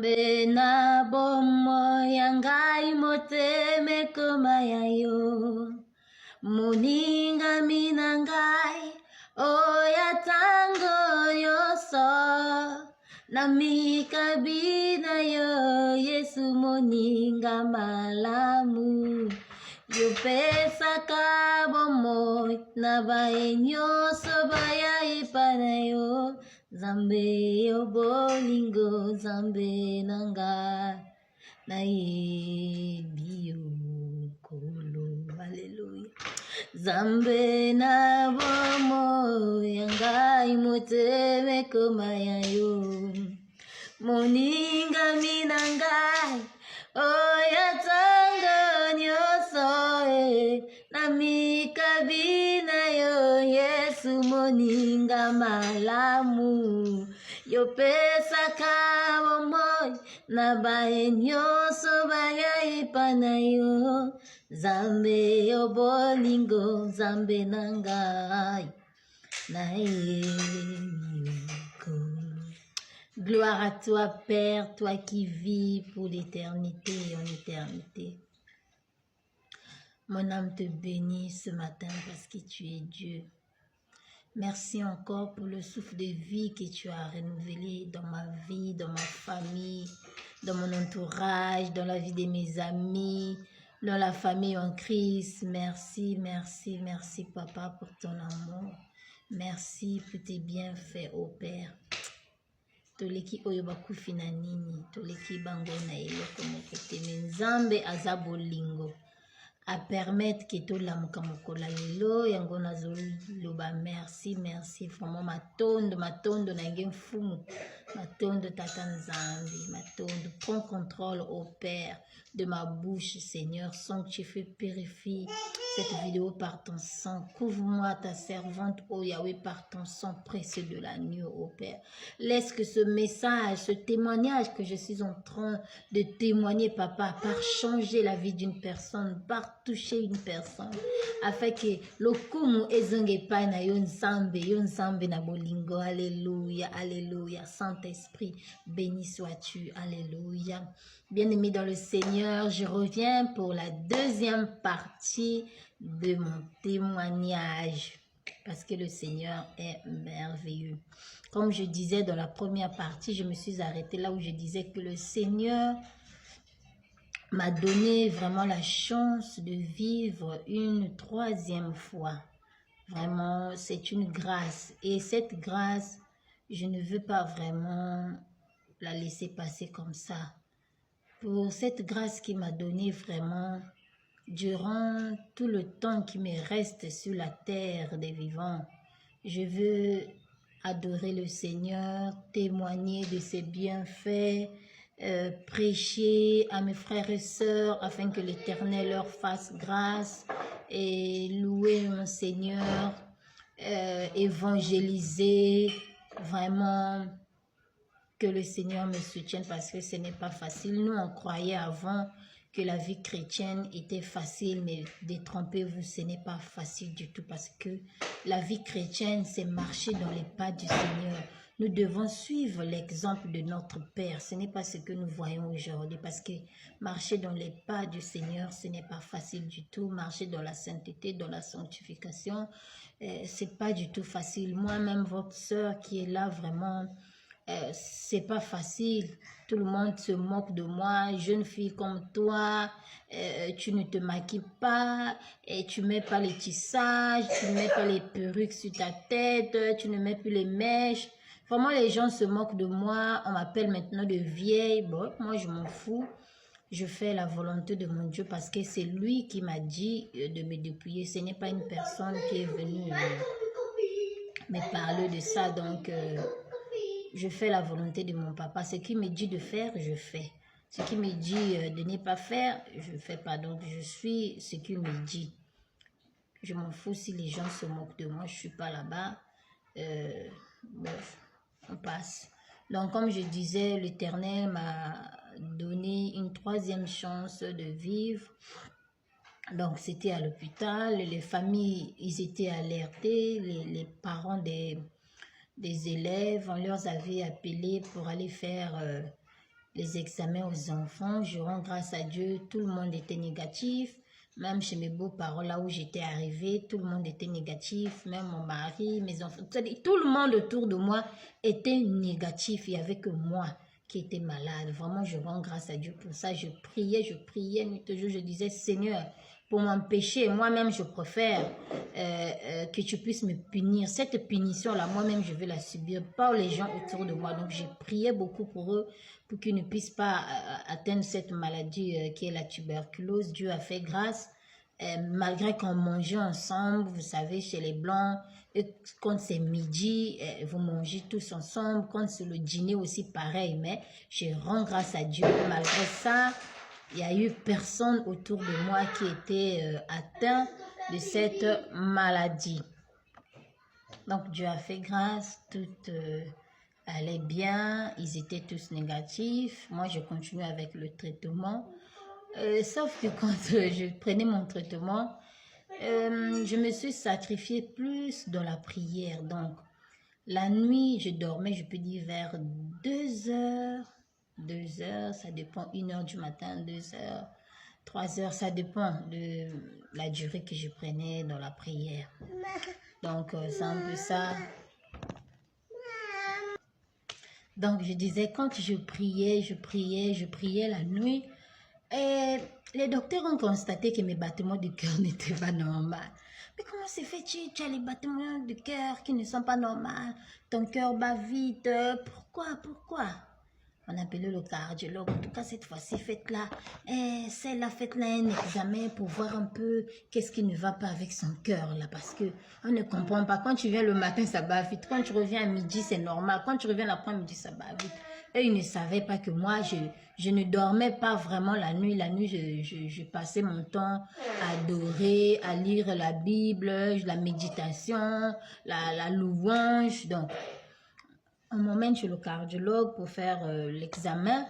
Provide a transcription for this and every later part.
Zambe na bomo yangai moteme komayayo. Muninga minangai oya tango yoso. Namikabina yo Yesu moninga malamu. Yopesa kabomo na baenyoso baya ipanayo. Zambe yo bolingo zambe nanga na yebiyo kolo. Hallelujah. Zambe na bomo yangai moteme komayayo. Moninga minangai oya tango nyoso namikabina yo Yesu moninga malamu. Yopesa kabomoy na bae nyoso baya ipanayo. Zambe yo bolingo zambe nangai na Gloire à toi, Père, toi qui vis pour l'éternité et en éternité. Mon âme te bénit ce matin parce que tu es Dieu. Merci encore pour le souffle de vie que tu as renouvelé dans ma vie, dans ma famille, dans mon entourage, dans la vie de mes amis, dans la famille en Christ. Merci, merci, merci, Papa, pour ton amour. Merci pour tes bienfaits, ô Père. Toleki oyo bakufi na nini, toleki bango na eloko moko te, Nzambe aza bolingo a permettre que tolamuka mokola lelo yango nazoloba merci, merci vraiment matondo na nge mfumu, matondo tata Nzambe, matondo. Prends contrôle au Père de ma bouche, Seigneur, sanctifie, purifie cette vidéo par ton sang. Couvre-moi ta servante, ô Yahweh, par ton sang précieux de l'agneau, ô Père. Laisse que ce message, ce témoignage que je suis en train de témoigner, Papa, par changer la vie d'une personne, par toucher une personne, afin que lokumu ezonge pa na yo nzambe na bolingo. Alléluia, alléluia. Saint-Esprit, béni sois-tu, alléluia. Bien-aimé dans le Seigneur, je reviens pour la deuxième partie de mon témoignage, parce que le Seigneur est merveilleux. Comme je disais dans la première partie, je me suis arrêtée là où je disais que le Seigneur m'a donné vraiment la chance de vivre une troisième fois. Vraiment, c'est une grâce. Et cette grâce, je ne veux pas vraiment la laisser passer comme ça. Pour cette grâce qu'il m'a donnée vraiment, durant tout le temps qui me reste sur la terre des vivants, je veux adorer le Seigneur, témoigner de ses bienfaits, prêcher à mes frères et sœurs afin que l'Éternel leur fasse grâce et louer mon Seigneur, évangéliser, vraiment que le Seigneur me soutienne parce que ce n'est pas facile. Nous, on croyait avant que la vie chrétienne était facile, mais détrompez-vous, ce n'est pas facile du tout parce que la vie chrétienne, c'est marcher dans les pas du Seigneur. Nous devons suivre l'exemple de notre Père. Ce n'est pas ce que nous voyons aujourd'hui parce que marcher dans les pas du Seigneur, ce n'est pas facile du tout. Marcher dans la sainteté, dans la sanctification, c'est pas du tout facile. Moi-même, votre sœur qui est là vraiment, c'est pas facile. Tout le monde se moque de moi. Jeune fille comme toi, tu ne te maquilles pas et tu mets pas les tissages, tu ne mets pas les perruques sur ta tête, tu ne mets plus les mèches. Vraiment, les gens se moquent de moi. On m'appelle maintenant de vieille. Bon, moi, je m'en fous. Je fais la volonté de mon Dieu parce que c'est lui qui m'a dit de me dépouiller. Ce n'est pas une personne qui est venue me parler de ça. Donc, je fais la volonté de mon papa. Ce qu'il me dit de faire, je fais. Ce qu'il me dit de ne pas faire, je ne fais pas. Donc, je suis ce qu'il me dit. Je m'en fous si les gens se moquent de moi. Je ne suis pas là-bas. Bref, on passe. Donc, comme je disais, l'Éternel m'a donné une troisième chance de vivre. Donc, c'était à l'hôpital. Les familles, ils étaient alertés. Les parents des élèves, on leur avait appelé pour aller faire les examens aux enfants. Je rends grâce à Dieu, tout le monde était négatif. Même chez mes beaux-parents, là où j'étais arrivée, tout le monde était négatif. Même mon mari, mes enfants, tout le monde autour de moi était négatif. Il n'y avait que moi qui était malade. Vraiment, je rends grâce à Dieu pour ça. Je priais, nuit et jour. Je disais, Seigneur, pour m'empêcher, moi-même, je préfère que tu puisses me punir. Cette punition-là, moi-même, je vais la subir par les gens autour de moi. Donc, j'ai prié beaucoup pour eux, pour qu'ils ne puissent pas atteindre cette maladie qui est la tuberculose. Dieu a fait grâce. Malgré qu'on mangeait ensemble, vous savez, chez les Blancs, et quand c'est midi, vous mangez tous ensemble. Quand c'est le dîner aussi, pareil. Mais je rends grâce à Dieu. Malgré ça, il n'y a eu personne autour de moi qui était atteint de cette maladie. Donc, Dieu a fait grâce. Tout allait bien. Ils étaient tous négatifs. Moi, je continue avec le traitement. Sauf que quand je prenais mon traitement, je me suis sacrifiée plus dans la prière. Donc, la nuit, je dormais, je peux dire, vers 2 heures. 2 heures, ça dépend, 1 heure du matin, 2 heures, 3 heures, ça dépend de la durée que je prenais dans la prière. Donc, c'est un peu ça. Donc, je disais, quand je priais la nuit, et les docteurs ont constaté que mes battements de cœur n'étaient pas normaux. Mais comment c'est fait, tu as les battements de cœur qui ne sont pas normaux, ton cœur bat vite, pourquoi? On a appelé le cardiologue. En tout cas, cette fois-ci, faites-la. Celle-là, faites-la un examen pour voir un peu qu'est-ce qui ne va pas avec son cœur, là. Parce que on ne comprend pas. Quand tu viens le matin, ça bat vite. Quand tu reviens à midi, c'est normal. Quand tu reviens l'après-midi, ça bat vite. Et ils ne savaient pas que moi, je ne dormais pas vraiment la nuit. La nuit, je passais mon temps à adorer, à lire la Bible, la méditation, la louange. Donc, on m'emmène chez le cardiologue pour faire l'examen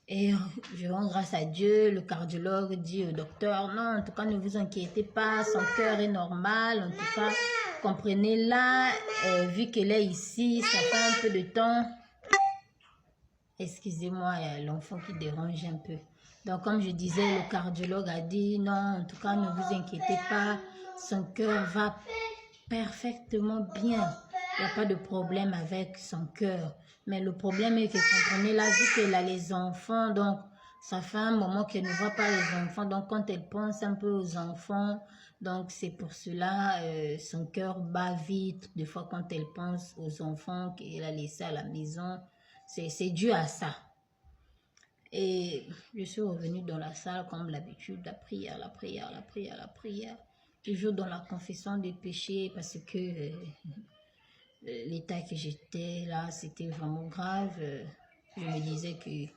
et je rends grâce à Dieu. Le cardiologue dit au docteur, non, en tout cas, ne vous inquiétez pas, son cœur est normal. En tout cas, comprenez-la, vu qu'elle est ici, ça fait un peu de temps. Excusez-moi, il y a l'enfant qui dérange un peu. Donc, comme je disais, le cardiologue a dit, non, en tout cas, ne vous inquiétez pas, son cœur va parfaitement bien. Il n'y a pas de problème avec son cœur. Mais le problème est que, comprenez, là, vu qu'elle a les enfants, donc, ça fait un moment qu'elle ne voit pas les enfants. Donc, quand elle pense un peu aux enfants, donc, c'est pour cela, son cœur bat vite. Des fois, quand elle pense aux enfants qu'elle a laissés à la maison, c'est dû à ça. Et je suis revenue dans la salle, comme l'habitude, la prière. Toujours dans la confession des péchés, parce que l'état que j'étais là, c'était vraiment grave. Je me disais que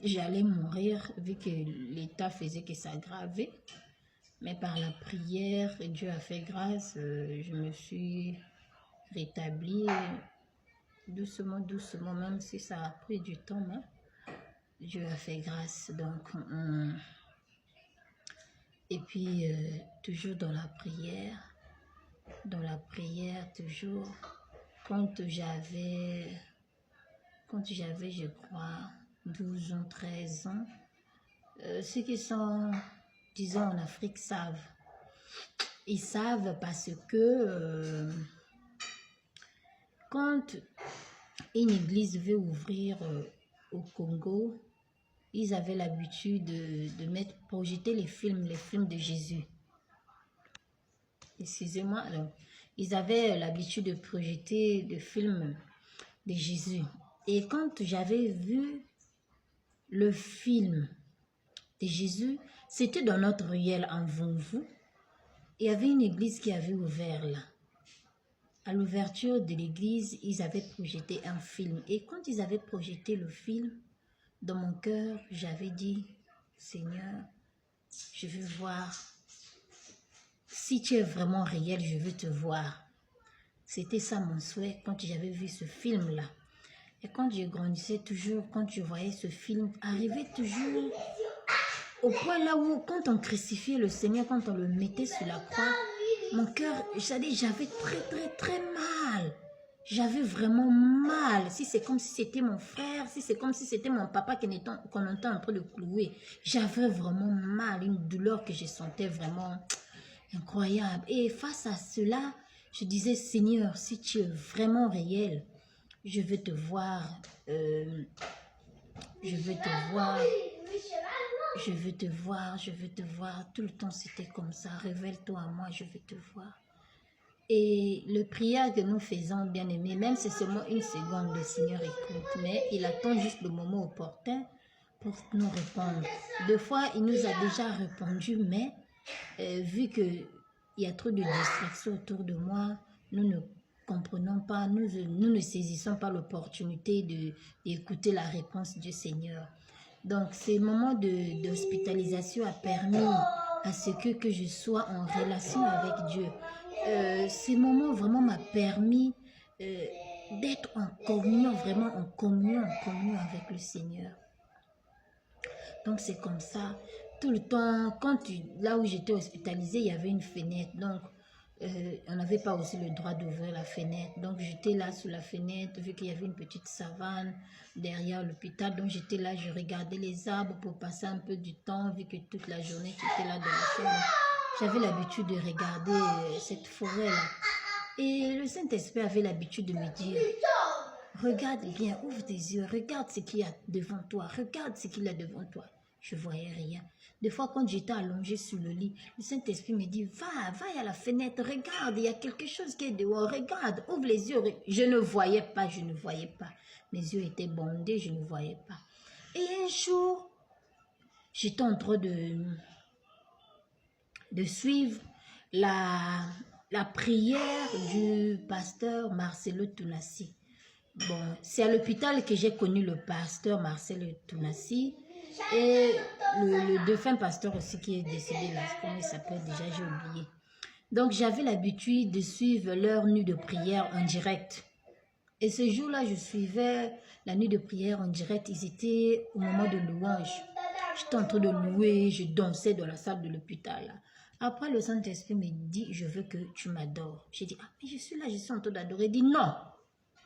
j'allais mourir, vu que l'état faisait que ça aggravait. Mais par la prière, Dieu a fait grâce, je me suis rétablie doucement, même si ça a pris du temps. Hein. Dieu a fait grâce. Donc, et puis, toujours dans la prière, toujours, quand j'avais, je crois, 12 ans, 13 ans, ceux qui sont, disons, en Afrique savent. Ils savent parce que quand une église veut ouvrir au Congo, ils avaient l'habitude de projeter les films de Jésus. Excusez-moi, alors, ils avaient l'habitude de projeter des films de Jésus. Et quand j'avais vu le film de Jésus, c'était dans notre ruelle en Vunvu. Il y avait une église qui avait ouvert là. À l'ouverture de l'église, ils avaient projeté un film. Et quand ils avaient projeté le film, dans mon cœur, j'avais dit, Seigneur, je veux voir. Si tu es vraiment réel, je veux te voir. C'était ça mon souhait quand j'avais vu ce film-là. Et quand je grandissais toujours, quand je voyais ce film, arriver toujours au point là où, quand on crucifiait le Seigneur, quand on le mettait sur la croix, mon cœur, j'avais très mal. J'avais vraiment mal. Si c'est comme si c'était mon frère, si c'est comme si c'était mon papa qu'on était en train de clouer. J'avais vraiment mal, une douleur que je sentais vraiment incroyable. Et face à cela, je disais, Seigneur, si tu es vraiment réel, je veux te voir, je veux te voir, je veux te voir, je veux te voir. Tout le temps, c'était comme ça. Révèle-toi à moi, je veux te voir. Et le prière que nous faisons, bien aimé, même si c'est seulement une seconde, le Seigneur écoute, mais il attend juste le moment opportun pour nous répondre. Deux fois, il nous a déjà répondu, mais vu qu'il y a trop de distractions autour de moi, nous ne comprenons pas, nous ne saisissons pas l'opportunité d'écouter la réponse du Seigneur. Donc, ce moment d'hospitalisation a permis à ce que je sois en relation avec Dieu. Ce moment vraiment m'a permis d'être en communion, vraiment en communion avec le Seigneur. Donc, c'est comme ça. Tout le temps, là où j'étais hospitalisée, il y avait une fenêtre. Donc, on n'avait pas aussi le droit d'ouvrir la fenêtre. Donc, j'étais là sous la fenêtre, vu qu'il y avait une petite savane derrière l'hôpital. Donc, j'étais là, je regardais les arbres pour passer un peu du temps, vu que toute la journée, j'étais là dans la chambre. J'avais l'habitude de regarder cette forêt-là. Et le Saint-Esprit avait l'habitude de me dire, regarde bien, ouvre tes yeux, regarde ce qu'il y a devant toi, regarde ce qu'il y a devant toi. Je ne voyais rien. Des fois, quand j'étais allongée sur le lit, le Saint-Esprit me dit, va à la fenêtre, regarde, il y a quelque chose qui est dehors, regarde, ouvre les yeux. Je ne voyais pas, je ne voyais pas. Mes yeux étaient bandés, je ne voyais pas. Et un jour, j'étais en train de suivre la prière du pasteur Marcelo Tounassi. Bon, c'est à l'hôpital que j'ai connu le pasteur Marcelo Tounassi et le défunt pasteur aussi qui est décédé là, comment il s'appelle déjà, j'ai oublié. Donc j'avais l'habitude de suivre leur nuit de prière en direct. Et ce jour-là, je suivais la nuit de prière en direct. Ils étaient au moment de louange. J'étais en train de louer, je dansais dans la salle de l'hôpital. Après, le Saint-Esprit me dit, je veux que tu m'adores. J'ai dit, ah, mais je suis là, je suis en train d'adorer. Il dit, non,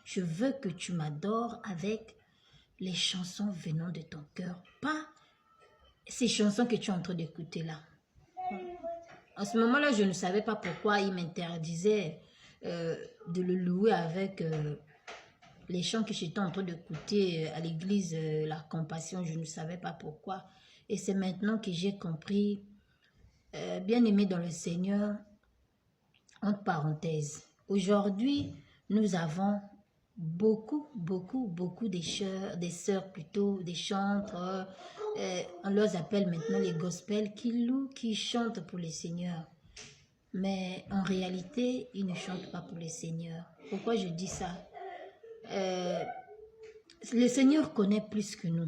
je veux que tu m'adores avec les chansons venant de ton cœur, pas ces chansons que tu es en train d'écouter là. En ce moment-là, je ne savais pas pourquoi il m'interdisait de le louer avec les chants que j'étais en train d'écouter à l'église, la compassion, je ne savais pas pourquoi. Et c'est maintenant que j'ai compris, bien aimé dans le Seigneur, entre parenthèses. Aujourd'hui, nous avons beaucoup des sœurs plutôt, des chantres, on leur appelle maintenant les gospels, qui louent, qui chantent pour le Seigneur. Mais en réalité, ils ne chantent pas pour le Seigneur. Pourquoi je dis ça? Le Seigneur connaît plus que nous.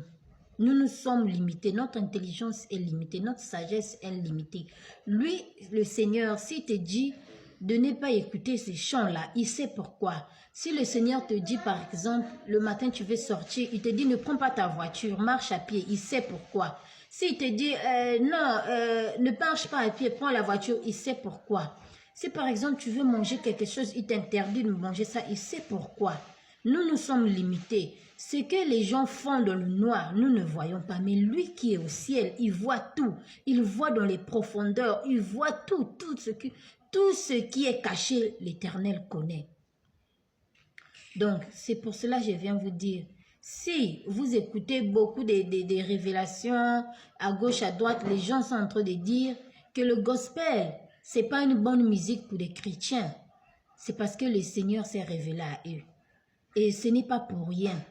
Nous sommes limités, notre intelligence est limitée, notre sagesse est limitée. Lui, le Seigneur, s'il te dit de ne pas écouter ces chants-là, il sait pourquoi. Si le Seigneur te dit, par exemple, le matin tu veux sortir, il te dit ne prends pas ta voiture, marche à pied, il sait pourquoi. S'il te dit ne marche pas à pied, prends la voiture, il sait pourquoi. Si par exemple tu veux manger quelque chose, il t'interdit de manger ça, il sait pourquoi. Nous sommes limités. Ce que les gens font dans le noir, nous ne voyons pas. Mais lui qui est au ciel, il voit tout. Il voit dans les profondeurs. Il voit tout ce qui est caché, l'Éternel connaît. Donc, c'est pour cela que je viens vous dire, si vous écoutez beaucoup des révélations à gauche, à droite, les gens sont en train de dire que le gospel, ce n'est pas une bonne musique pour les chrétiens. C'est parce que le Seigneur s'est révélé à eux. Et ce n'est pas pour rien.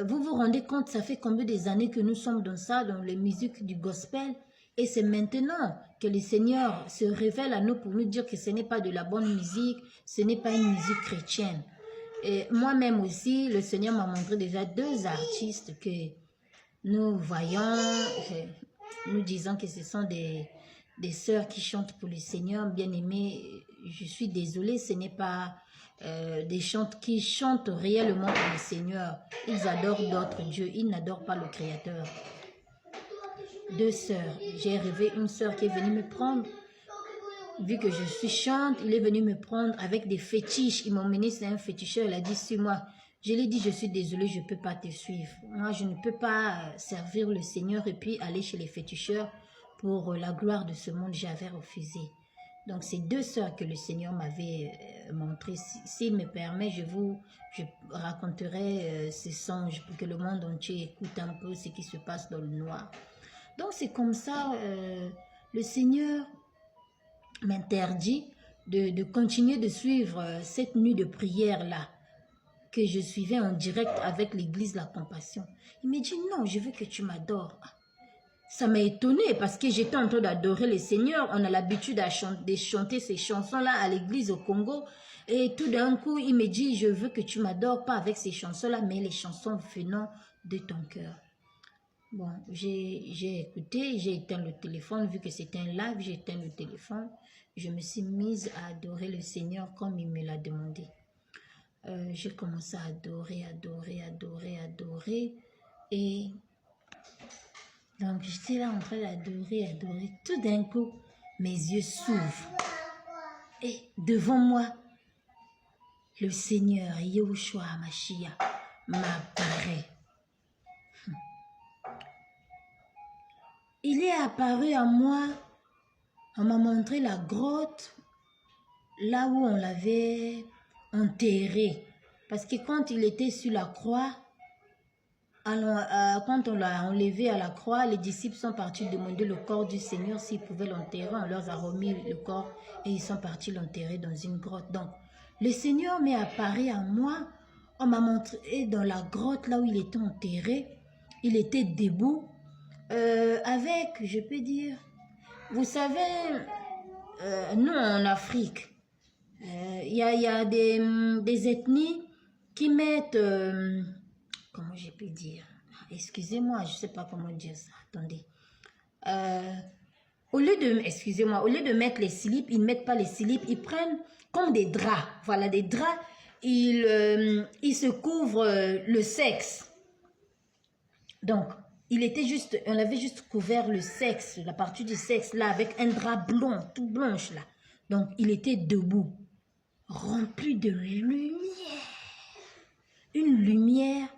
Vous vous rendez compte, ça fait combien des années que nous sommes dans ça, dans les musiques du gospel? Et c'est maintenant que le Seigneur se révèle à nous pour nous dire que ce n'est pas de la bonne musique, ce n'est pas une musique chrétienne. Et moi-même aussi, le Seigneur m'a montré déjà 2 artistes que nous voyons, nous disons que ce sont des sœurs qui chantent pour le Seigneur, bien aimé. Je suis désolée, ce n'est pas des chantes qui chantent réellement pour le Seigneur. Ils adorent d'autres dieux, ils n'adorent pas le Créateur. 2 sœurs, j'ai rêvé une sœur qui est venue me prendre vu que je suis chante, il est venu me prendre avec des fétiches. Ils m'ont mené, c'est un féticheur, il a dit, suis-moi. Je lui ai dit, je suis désolée, je ne peux pas te suivre. Moi, je ne peux pas servir le Seigneur et puis aller chez les féticheurs pour la gloire de ce monde. J'avais refusé. Donc, c'est 2 sœurs que le Seigneur m'avait montré. S'il me permet, je raconterai ces songes pour que le monde entier écoute un peu ce qui se passe dans le noir. Donc, c'est comme ça, le Seigneur m'interdit de continuer de suivre cette nuit de prière-là que je suivais en direct avec l'église La Compassion. Il me dit, non, je veux que tu m'adores. Ça m'a étonné parce que j'étais en train d'adorer le Seigneur. On a l'habitude de chanter ces chansons-là à l'église au Congo. Et tout d'un coup, il me dit, je veux que tu m'adores, pas avec ces chansons-là, mais les chansons venant de ton cœur. Bon, j'ai écouté, j'ai éteint le téléphone, vu que c'était un live, j'ai éteint le téléphone. Je me suis mise à adorer le Seigneur comme il me l'a demandé. J'ai commencé à adorer. Et donc, j'étais là en train d'adorer. Tout d'un coup, mes yeux s'ouvrent. Et devant moi, le Seigneur, Yahushua Hamashiach, m'apparaît. Il est apparu à moi, on m'a montré la grotte, là où on l'avait enterré. Parce que quand il était sur la croix, quand on l'a enlevé à la croix, les disciples sont partis demander le corps du Seigneur s'ils pouvaient l'enterrer. On leur a remis le corps et ils sont partis l'enterrer dans une grotte. Donc, le Seigneur m'est apparu à moi, on m'a montré dans la grotte là où il était enterré, il était debout. Avec, je peux dire, vous savez, nous en Afrique, il y a des ethnies qui mettent, comment je peux dire, excusez-moi, je ne sais pas comment dire ça, attendez. Au lieu de mettre les slips, ils ne mettent pas les slips, ils prennent comme des draps, voilà, des draps, ils se couvrent le sexe. Donc, on avait juste couvert le sexe, la partie du sexe là, avec un drap blanc, tout blanche là. Donc, il était debout, rempli de lumière. Une lumière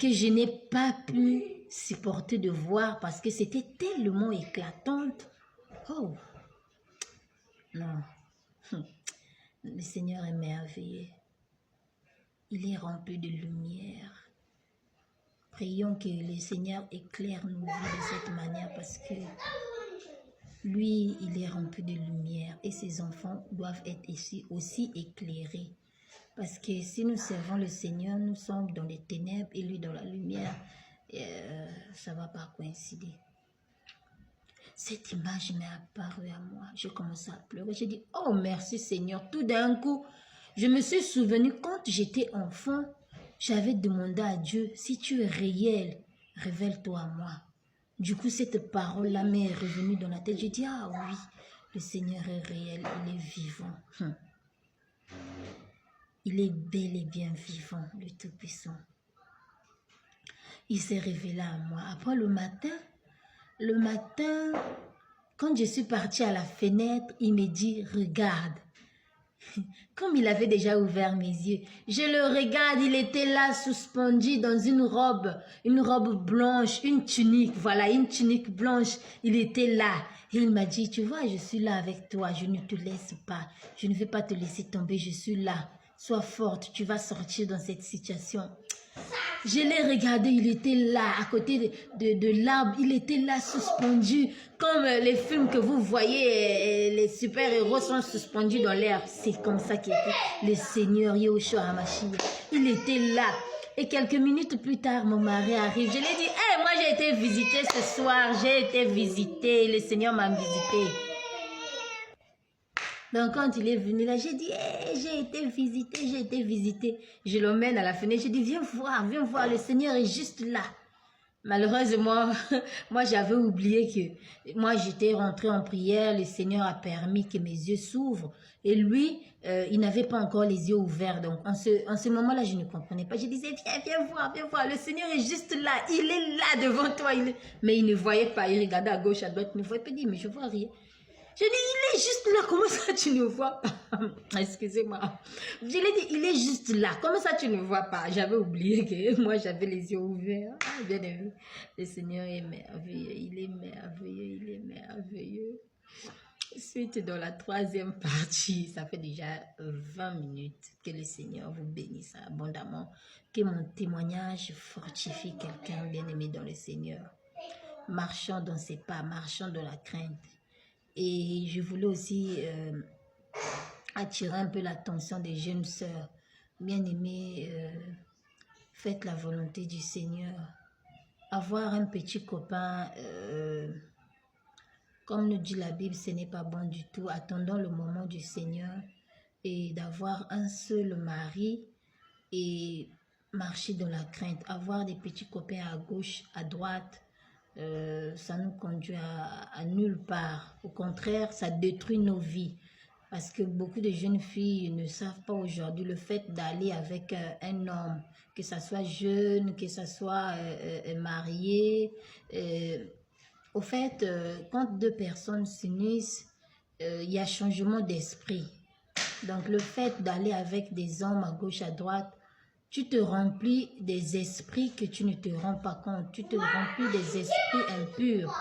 que je n'ai pas pu supporter de voir parce que c'était tellement éclatante. Oh, non. Le Seigneur est merveilleux. Il est rempli de lumière. Prions que le Seigneur éclaire nos vies de cette manière parce que lui, il est rempli de lumière et ses enfants doivent être aussi éclairés. Parce que si nous servons le Seigneur, nous sommes dans les ténèbres et lui dans la lumière, ça ne va pas coïncider. Cette image m'est apparue à moi. J'ai commencé à pleurer. J'ai dit, oh merci Seigneur. Tout d'un coup, je me suis souvenu quand j'étais enfant, j'avais demandé à Dieu, si tu es réel, révèle-toi à moi. Du coup, cette parole-là m'est revenue dans la tête. J'ai dit, ah oui, le Seigneur est réel, il est vivant. Il est bel et bien vivant, le Tout-Puissant. Il s'est révélé à moi. Après le matin, quand je suis partie à la fenêtre, il me dit, regarde. Comme il avait déjà ouvert mes yeux, je le regarde, il était là suspendu dans une robe blanche, une tunique, voilà, une tunique blanche, il était là. Et il m'a dit, tu vois, je suis là avec toi, je ne te laisse pas, je ne vais pas te laisser tomber, je suis là. Sois forte, tu vas sortir dans cette situation. Je l'ai regardé, il était là, à côté de l'arbre, il était là suspendu, comme les films que vous voyez, les super-héros sont suspendus dans l'air. C'est comme ça qu'était le Seigneur Yahushua Hamashiach. Il était là. Et quelques minutes plus tard, mon mari arrive. Je lui ai dit, hey, moi j'ai été visiter ce soir, j'ai été visiter, le Seigneur m'a visité. Donc, quand il est venu là, j'ai dit, hey, j'ai été visiter. Je l'emmène à la fenêtre, j'ai dit, viens voir, le Seigneur est juste là. Malheureusement, moi j'avais oublié que moi j'étais rentrée en prière, le Seigneur a permis que mes yeux s'ouvrent. Et lui, il n'avait pas encore les yeux ouverts. Donc, en ce moment-là, je ne comprenais pas. Je disais, viens voir, le Seigneur est juste là, il est là devant toi. Mais il ne voyait pas, il regardait à gauche, à droite, il ne voyait pas, dit, mais je vois rien. Je dis, il est juste là, comment ça tu ne vois pas? Excusez-moi. Je lui ai dit, il est juste là, comment ça tu ne vois pas? J'avais oublié que moi j'avais les yeux ouverts. Ah, bien aimé. Le Seigneur est merveilleux, il est merveilleux, il est merveilleux. Suite dans la troisième partie, ça fait déjà 20 minutes. Que le Seigneur vous bénisse abondamment. Que mon témoignage fortifie quelqu'un bien aimé dans le Seigneur. Marchons dans ses pas, marchons dans la crainte. Et je voulais aussi attirer un peu l'attention des jeunes sœurs. Bien aimées, faites la volonté du Seigneur. Avoir un petit copain, comme nous dit la Bible, ce n'est pas bon du tout. Attendons le moment du Seigneur et d'avoir un seul mari et marcher dans la crainte. Avoir des petits copains à gauche, à droite, ça nous conduit à nulle part. Au contraire, ça détruit nos vies. Parce que beaucoup de jeunes filles ne savent pas aujourd'hui le fait d'aller avec un homme, que ça soit jeune, que ça soit marié. Au fait, quand deux personnes s'unissent, il y a changement d'esprit. Donc le fait d'aller avec des hommes à gauche, à droite, tu te remplis des esprits que tu ne te rends pas compte. Tu te remplis des esprits impurs,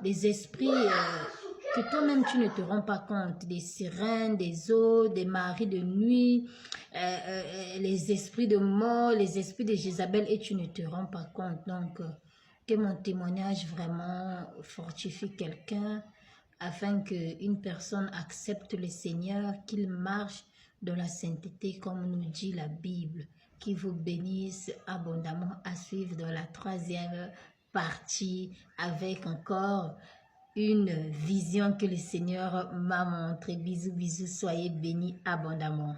des esprits que toi-même tu ne te rends pas compte. Des sirènes, des eaux, des maris de nuit, les esprits de mort, les esprits de Jézabel et tu ne te rends pas compte. Donc, que mon témoignage vraiment fortifie quelqu'un afin qu'une personne accepte le Seigneur, qu'il marche dans la sainteté comme nous dit la Bible. Qui vous bénisse abondamment à suivre dans la troisième partie avec encore une vision que le Seigneur m'a montrée. Bisous, bisous, soyez bénis abondamment.